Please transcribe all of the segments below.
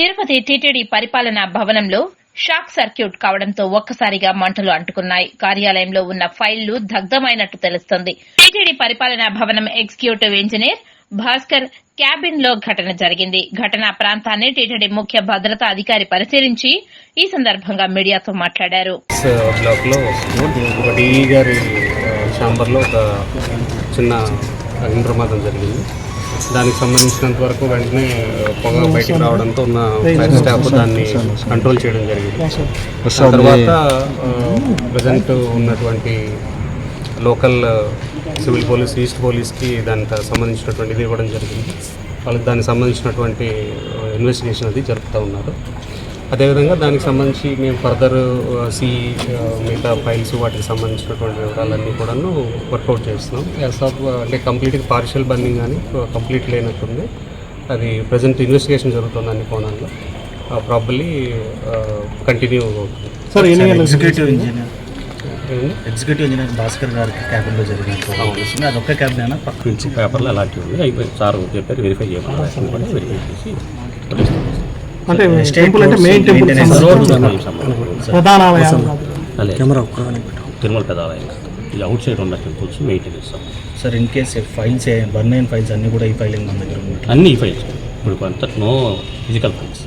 Tirupati TTD పరిపాలనా భవనంలో shock circuit కావడంతో ఒక్కసారిగా మంటలు అంటుకున్నాయి. కార్యాలయంలో ఉన్న ఫైళ్లు దగ్ధమైనట్టు తెలుస్తోంది. టీటీడీ పరిపాలనా భవనం ఎగ్జిక్యూటివ్ ఇంజనీర్ భాస్కర్ క్యాబిన్ లో ఘటన జరిగింది. ఘటనా ప్రాంతాన్ని టీటీడీ ముఖ్య భద్రతా అధికారి పరిశీలించి ఈ సందర్భంగా మీడియాతో మాట్లాడారు. బ్లాక్ లో డిఈ గారి ఛాంబర్ లో ఒక చిన్న అగ్ని ప్రమాదం జరిగింది. దానికి సంబంధించినంత వరకు వెంటనే పొగ బయటకు రావడంతో ఉన్న ఫైర్ స్టాఫ్ దాన్ని కంట్రోల్ చేయడం జరిగింది. తర్వాత ప్రజెంట్ ఉన్నటువంటి లోకల్ సివిల్ పోలీస్, ఈస్ట్ పోలీస్కి దానికి సంబంధించినటువంటి ఇది ఇవ్వడం జరిగింది. వాళ్ళకి దానికి సంబంధించినటువంటి ఇన్వెస్టిగేషన్ అది జరుపుతూ ఉన్నారు. అదేవిధంగా దానికి సంబంధించి మేము ఫర్దర్ మిగతా ఫైల్స్ వాటికి సంబంధించినటువంటి వివరాలన్నీ కూడాను వర్కౌట్ చేస్తున్నాం. అంటే కంప్లీట్గా పార్షియల్ బర్నింగ్ కానీ కంప్లీట్ లేనట్టుంది. అది ప్రజెంట్ ఇన్వెస్టిగేషన్ జరుగుతుంది అన్ని కోణాల్లో. ప్రాబబ్లీ కంటిన్యూ అవుతుంది. సార్, ఎగ్జిక్యూటివ్ ఇంజనీర్ భాస్కర్ గారికి క్యాబిన్లో జరిగినట్టు అది ఒక్క క్యాబిన్ అయినా పక్క నుంచి పేపర్లు అలాంటివి ఉంది. అయిపోయింది సార్ చెప్పారు, వెరిఫై చేయమని వెరిఫై చేసి అంటే టెంపుల్ అంటే మెయిన్ టెంపుల్ ప్రధాన తిరుమల పెదాలయం ఈ అవుట్ సైడ్ ఉన్న temples maintenance. Sir, in case files burn అయిన ఫైల్స్ అన్నీ కూడా ఈ ఫైలింగ్ మన దగ్గర ఉన్నాయి. అన్ని ఈ ఫైల్స్ ఇప్పుడు అంతా no physical files,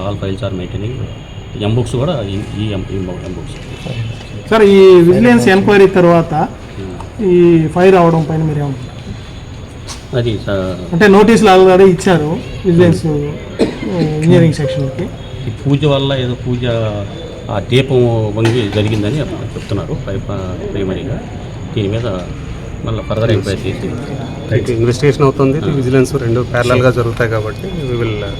all files are maintaining. M books కూడా ఈ ఎంబుక్స్. సార్, ఈ విజిలెన్స్ ఎంక్వైరీ తర్వాత ఈ ఫైర్ అవడం పైన మీరు ఏమంటారు? అది అంటే నోటీసులు ఆల్రెడీ ఇచ్చారు విజిలెన్స్ ఇంజనీరింగ్ సెక్షన్కి. ఈ పూజ వల్ల ఏదో పూజ ఆ దీపం వంగి జరిగిందని చెప్తున్నారు ప్రైమరీగా. దీని మీద మళ్ళీ ఫర్దర్ ఎంక్వైరీ చేసి ఇన్వెస్టిగేషన్ అవుతుంది. విజిలెన్స్ రెండు ప్యారలల్గా జరుగుతాయి కాబట్టి